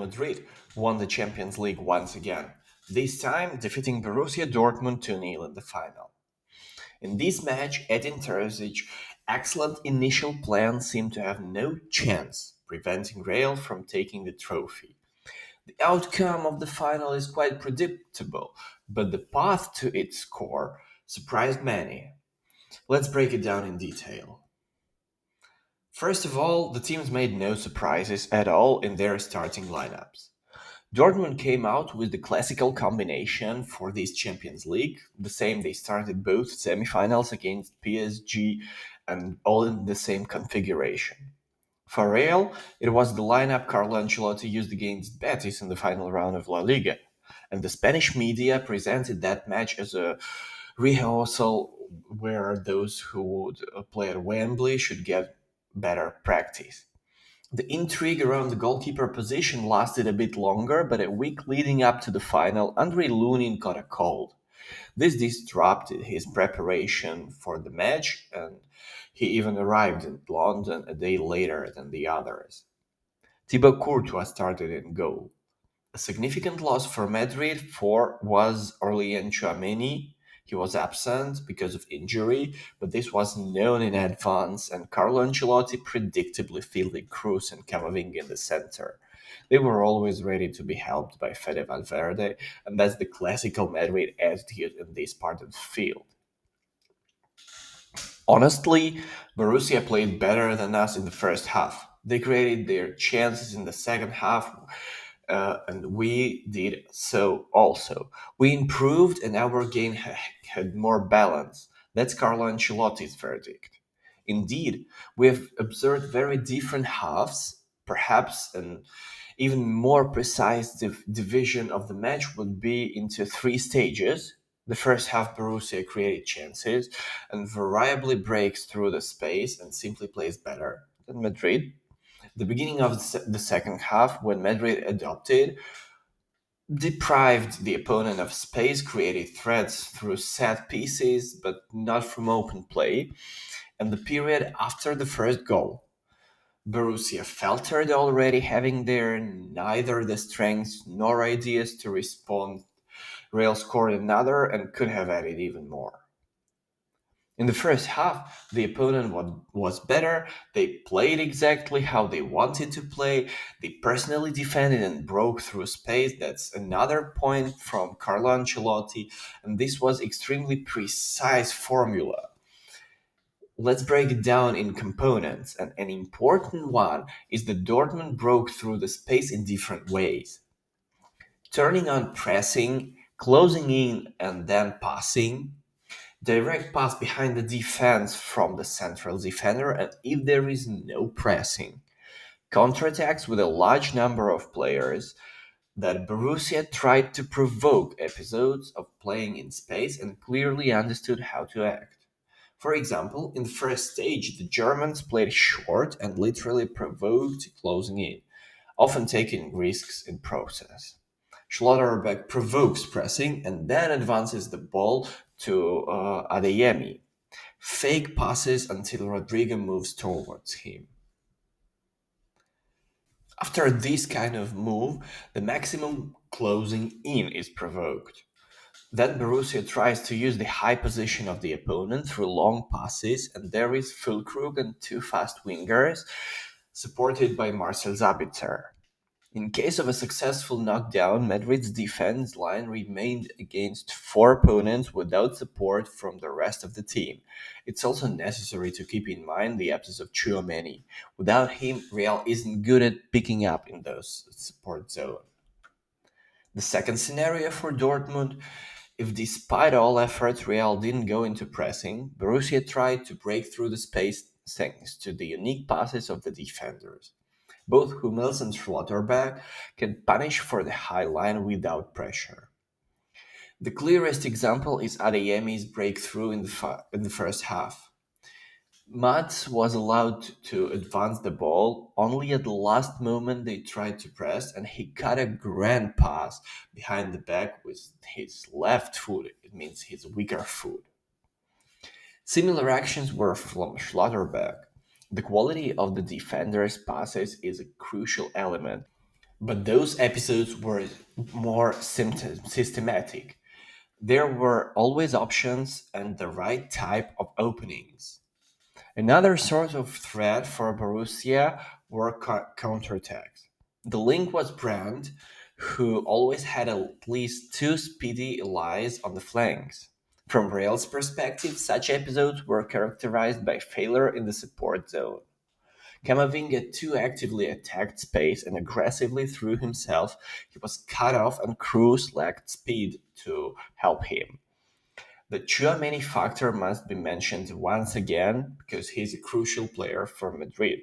Madrid won the Champions League once again, this time defeating Borussia Dortmund 2-0 in the final. In this match, Edin Terzic's excellent initial plan seemed to have no chance, preventing Real from taking the trophy. The outcome of the final is quite predictable, but the path to its score surprised many. Let's break it down in detail. First of all, the teams made no surprises at all in their starting lineups. Dortmund came out with the classical combination for this Champions League, the same they started both semifinals against PSG and all in the same configuration. For Real, it was the lineup Carlo Ancelotti used against Betis in the final round of La Liga, and the Spanish media presented that match as a rehearsal where those who would play at Wembley should get better practice. The intrigue around the goalkeeper position lasted a bit longer, but a week leading up to the final, Andre Lunin caught a cold. This disrupted his preparation for the match, and he even arrived in London a day later than the others. Thibaut Courtois started in goal. A significant loss for Madrid for was Aurelien Tchouameni. He was absent because of injury, but this was known in advance, and Carlo Ancelotti predictably fielded Kroos and Camavinga in the center. They were always ready to be helped by Fede Valverde, and that's the classical Madrid attitude in this part of the field. Honestly, Borussia played better than us in the first half. They created their chances in the second half, and we did so also. We improved, and our game had more balance. That's Carlo Ancelotti's verdict. Indeed, we have observed very different halves. Perhaps an even more precise division of the match would be into three stages. The first half, Borussia created chances and variably breaks through the space and simply plays better than Madrid. The beginning of the second half, when Madrid adopted, deprived the opponent of space, created threats through set pieces, but not from open play. And the period after the first goal, Borussia faltered already, having there neither the strength nor ideas to respond. Real scored another and could have added even more. In the first half, the opponent was better. They played exactly how they wanted to play. They personally defended and broke through space. That's another point from Carlo Ancelotti. And this was extremely precise formula. Let's break it down in components. And an important one is that Dortmund broke through the space in different ways. Turning on pressing, closing in, and then passing. Direct pass behind the defense from the central defender, and if there is no pressing, counterattacks with a large number of players that Borussia tried to provoke episodes of playing in space and clearly understood how to act. For example, in the first stage, the Germans played short and literally provoked closing in, often taking risks in process. Schlotterbeck provokes pressing and then advances the ball to Adeyemi. Fake passes until Rodrigo moves towards him. After this kind of move, the maximum closing in is provoked. Then Borussia tries to use the high position of the opponent through long passes, and there is Füllkrug and two fast wingers, supported by Marcel Sabitzer. In case of a successful knockdown, Madrid's defense line remained against four opponents without support from the rest of the team. It's also necessary to keep in mind the absence of Tchouameni. Without him, Real isn't good at picking up in those support zones. The second scenario for Dortmund, if despite all efforts Real didn't go into pressing, Borussia tried to break through the space thanks to the unique passes of the defenders. Both Hummels and Schlotterbeck can punish for the high line without pressure. The clearest example is Adeyemi's breakthrough in the first half. Mats was allowed to advance the ball. Only at the last moment they tried to press, and he cut a grand pass behind the back with his left foot. It means his weaker foot. Similar actions were from Schlotterbeck. The quality of the defender's passes is a crucial element. But those episodes were more systematic. There were always options and the right type of openings. Another source of threat for Borussia were counterattacks. The link was Brandt, who always had at least two speedy allies on the flanks. From Real's perspective, such episodes were characterized by failure in the support zone. Camavinga too actively attacked space and aggressively threw himself. He was cut off and Kroos lacked speed to help him. The Chouameni factor must be mentioned once again because he's a crucial player for Madrid.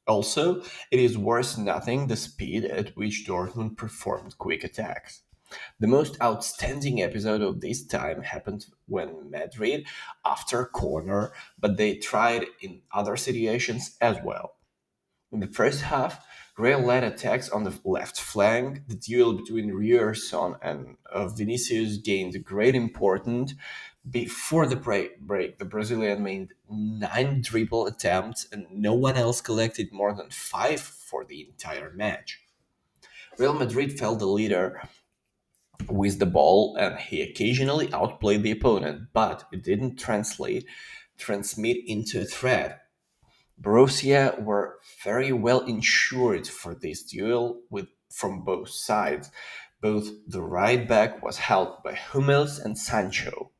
Also, it is worth noting the speed at which Dortmund performed quick attacks. The most outstanding episode of this time happened when Madrid, after a corner, but they tried in other situations as well. In the first half, Real led attacks on the left flank. The duel between Ryerson and Vinicius gained great importance. Before the break, the Brazilian made 9 dribble attempts, and no one else collected more than 5 for the entire match. Real Madrid felt the leader with the ball, and he occasionally outplayed the opponent, but it didn't transmit into a threat. Borussia were very well insured for this duel with from both sides. Both the right back was held by Hummels and Sancho.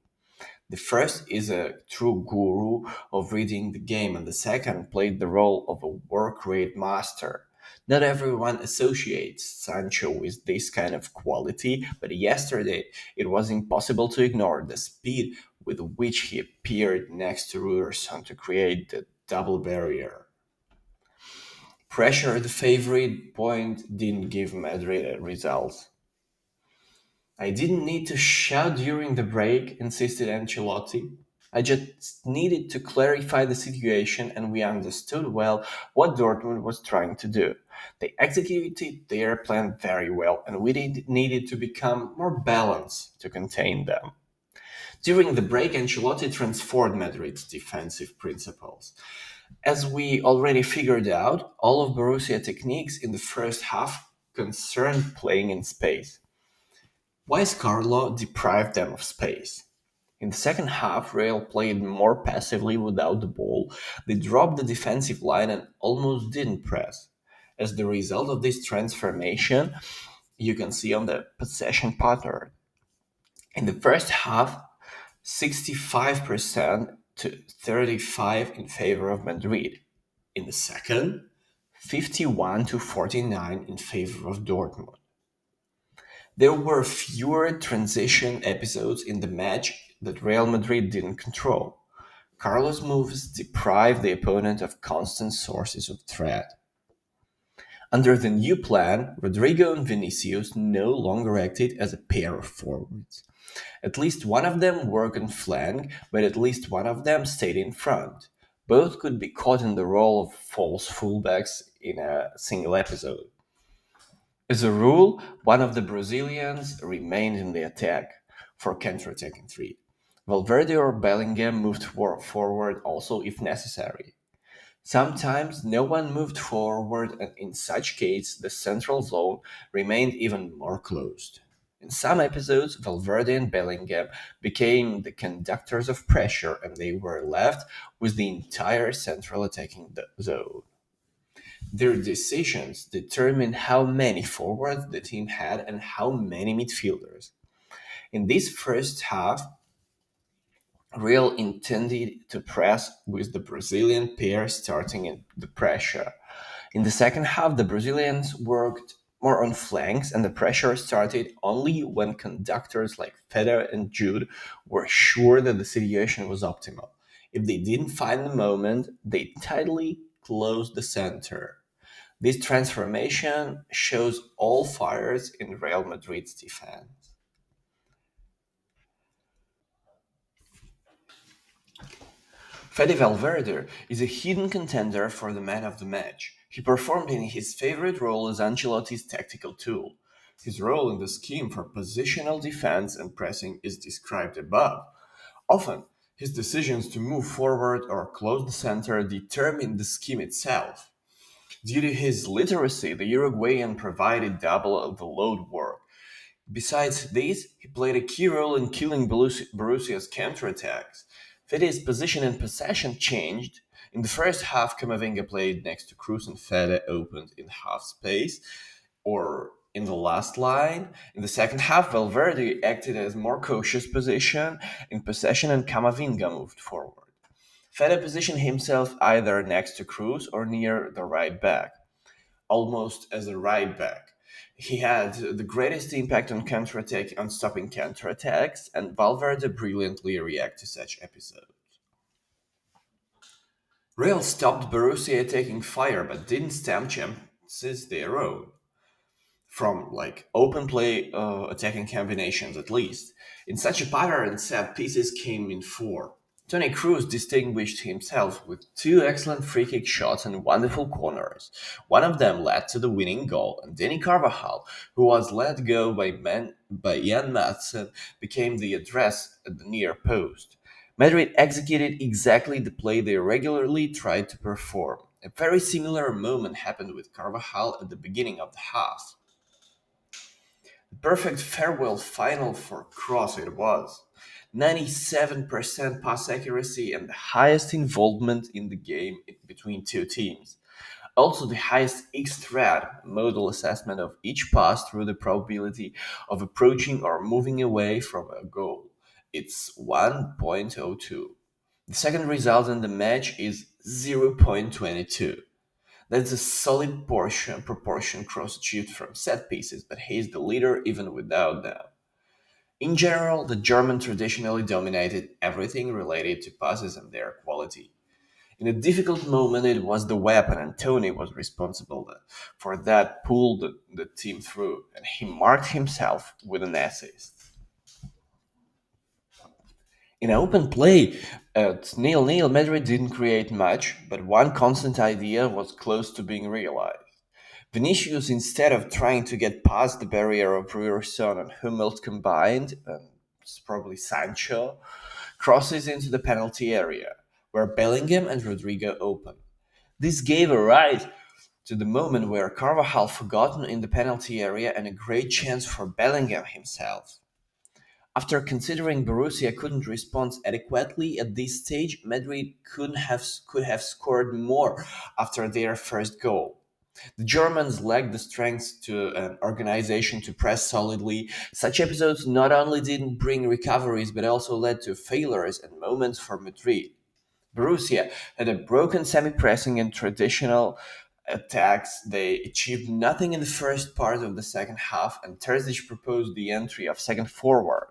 The first is a true guru of reading the game, and the second played the role of a work rate master. Not everyone associates Sancho with this kind of quality, but yesterday it was impossible to ignore the speed with which he appeared next to Ruderson to create the double barrier. Pressure, the favorite point, didn't give Madrid a result. I didn't need to shout during the break, insisted Ancelotti. I just needed to clarify the situation, and we understood well what Dortmund was trying to do. They executed their plan very well, and we needed to become more balanced to contain them. During the break, Ancelotti transformed Madrid's defensive principles. As we already figured out, all of Borussia techniques in the first half concerned playing in space. Wise Carlo deprived them of space. In the second half, Real played more passively without the ball. They dropped the defensive line and almost didn't press. As the result of this transformation, you can see on the possession pattern. In the first half, 65% to 35 in favor of Madrid. In the second, 51 to 49 in favor of Dortmund. There were fewer transition episodes in the match that Real Madrid didn't control. Carlos' moves deprived the opponent of constant sources of threat. Under the new plan, Rodrigo and Vinicius no longer acted as a pair of forwards. At least one of them worked on flank, but at least one of them stayed in front. Both could be caught in the role of false fullbacks in a single episode. As a rule, one of the Brazilians remained in the attack for counter-attacking three. Valverde or Bellingham moved forward also if necessary. Sometimes no one moved forward, and in such case, the central zone remained even more closed. In some episodes, Valverde and Bellingham became the conductors of pressure, and they were left with the entire central attacking zone. Their decisions determined how many forwards the team had and how many midfielders. In this first half, Real intended to press with the Brazilian pair starting in the pressure. In the second half, the Brazilians worked more on flanks, and the pressure started only when conductors like Feder and Jude were sure that the situation was optimal. If they didn't find the moment, they tightly closed the center. This transformation shows all fires in Real Madrid's defense. Fede Valverde is a hidden contender for the man of the match. He performed in his favorite role as Ancelotti's tactical tool. His role in the scheme for positional defense and pressing is described above. Often, his decisions to move forward or close the center determine the scheme itself. Due to his literacy, the Uruguayan provided double of the load work. Besides this, he played a key role in killing Borussia's counterattacks. Fede's position and possession changed. In the first half, Camavinga played next to Kroos and Fede opened in half space, or in the last line. In the second half, Valverde acted as more cautious position in possession and Camavinga moved forward. Fede positioned himself either next to Kroos or near the right back, almost as a right back. He had the greatest impact on counterattack on stopping counterattacks, and Valverde brilliantly reacted to such episodes. Real stopped Borussia taking fire but didn't stamp chances their own from open play attacking combinations at least. In such a pattern, set pieces came in four. Toni Kroos distinguished himself with two excellent free kick shots and wonderful corners. One of them led to the winning goal, and Danny Carvajal, who was let go by Jan Madsen, became the address at the near post. Madrid executed exactly the play they regularly tried to perform. A very similar moment happened with Carvajal at the beginning of the half. Perfect farewell final for Kroos it was. 97% pass accuracy and the highest involvement in the game between two teams. Also the highest X-threat modal assessment of each pass through the probability of approaching or moving away from a goal. It's 1.02. The second result in the match is 0.22. That's a solid proportion Kroos achieved from set pieces, but he is the leader even without them. In general, the German traditionally dominated everything related to passes and their quality. In a difficult moment, it was the weapon, and Toni was responsible for that pulled the team through, and he marked himself with an assist. In open play, at nil-nil, Madrid didn't create much, but one constant idea was close to being realized. Vinicius, instead of trying to get past the barrier of Ryerson and Hummels combined, and it's probably Sancho, crosses into the penalty area, where Bellingham and Rodrigo open. This gave a rise to the moment where Carvajal forgotten in the penalty area and a great chance for Bellingham himself. After considering Borussia couldn't respond adequately at this stage, Madrid could have scored more after their first goal. The Germans lacked the strength to an organization to press solidly. Such episodes not only didn't bring recoveries but also led to failures and moments for Madrid. Borussia had a broken semi-pressing and traditional attacks. They achieved nothing in the first part of the second half, and Terzic proposed the entry of second forward.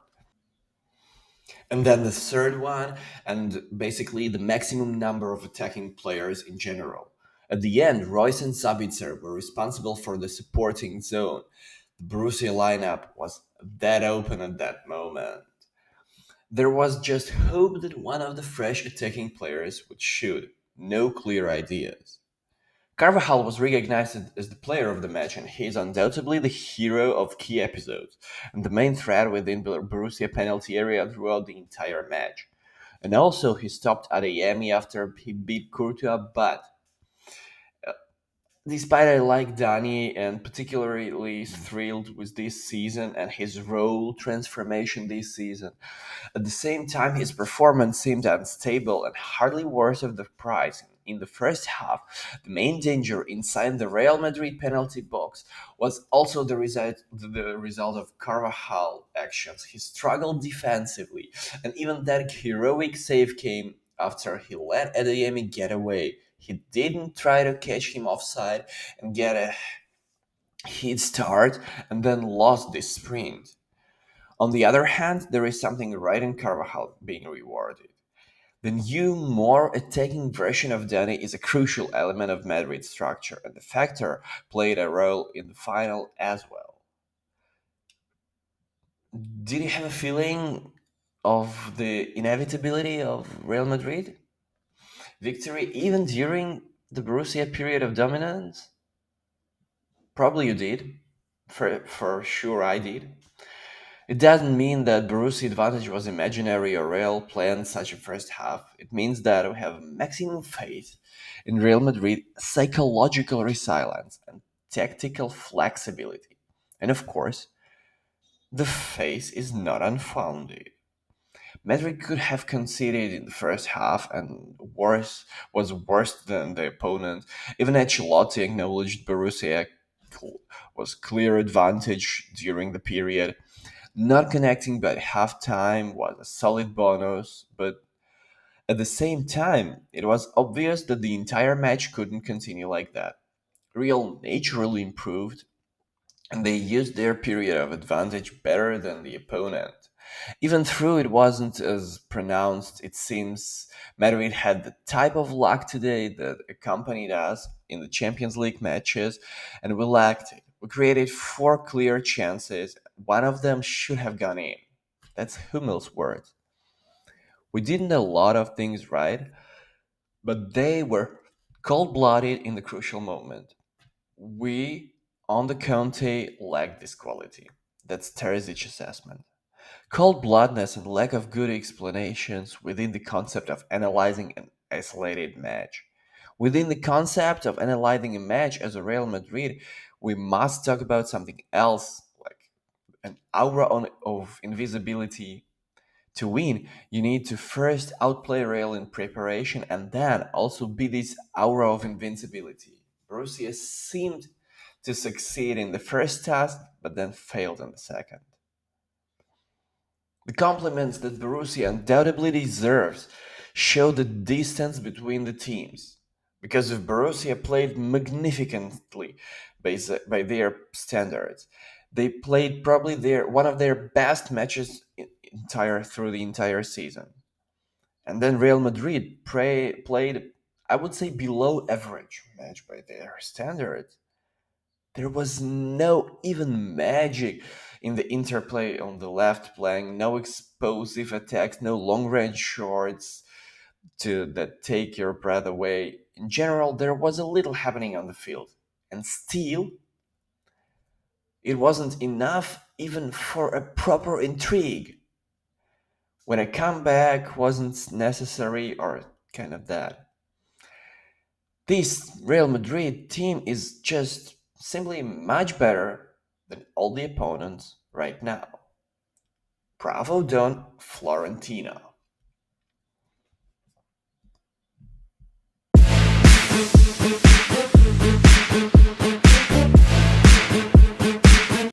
And then the third one, and basically the maximum number of attacking players in general. At the end, Royce and Sabitzer were responsible for the supporting zone. The Borussia lineup was that open at that moment. There was just hope that one of the fresh attacking players would shoot. No clear ideas. Carvajal was recognized as the player of the match, and he is undoubtedly the hero of key episodes and the main threat within the Borussia penalty area throughout the entire match. And also, he stopped Adeyemi after he beat Courtois, but despite I like Dani and particularly thrilled with this season and his role transformation this season, at the same time his performance seemed unstable and hardly worth of the price. In the first half, the main danger inside the Real Madrid penalty box was also the result of Carvajal actions. He struggled defensively, and even that heroic save came after he let Adeyemi get away. He didn't try to catch him offside and get a head start and then lost the sprint. On the other hand, there is something right in Carvajal being rewarded. The new, more attacking version of Dani is a crucial element of Madrid's structure, and the factor played a role in the final as well. Did you have a feeling of the inevitability of Real Madrid victory even during the Borussia period of dominance? Probably you did. For sure, I did. It doesn't mean that Borussia advantage was imaginary or real planned such a first half. It means that we have maximum faith in Real Madrid, psychological resilience, and tactical flexibility. And of course, the faith is not unfounded. Madrid could have conceded in the first half and worse than the opponent. Even Ancelotti acknowledged Borussia was clear advantage during the period. Not connecting by halftime was a solid bonus, but at the same time, it was obvious that the entire match couldn't continue like that. Real naturally improved, and they used their period of advantage better than the opponent. Even though it wasn't as pronounced, it seems Madrid had the type of luck today that accompanied us in the Champions League matches, and we lacked it. We created four clear chances. One of them should have gone in. That's Hummel's words. We did a lot of things right, but they were cold blooded in the crucial moment. We, on the Conte, lack this quality. That's Terzic's assessment. Cold bloodedness and lack of good explanations within the concept of analyzing an isolated match. Within the concept of analyzing a match as a Real Madrid, we must talk about something else, like an of invisibility. To win, you need to first outplay Real in preparation and then also be this aura of invincibility. Borussia seemed to succeed in the first task, but then failed in the second. The compliments that Borussia undoubtedly deserves show the distance between the teams. Because if Borussia played magnificently by their standards, they played probably one of their best matches through the entire season. And then Real Madrid played, I would say, below average match by their standards. There was no even magic in the interplay on the left flank, no explosive attacks, no long range shots that take your breath away. In general, there was a little happening on the field. And still, it wasn't enough even for a proper intrigue. When a comeback wasn't necessary or kind of that. This Real Madrid team is just simply much better than all the opponents right now. Bravo Don Florentina.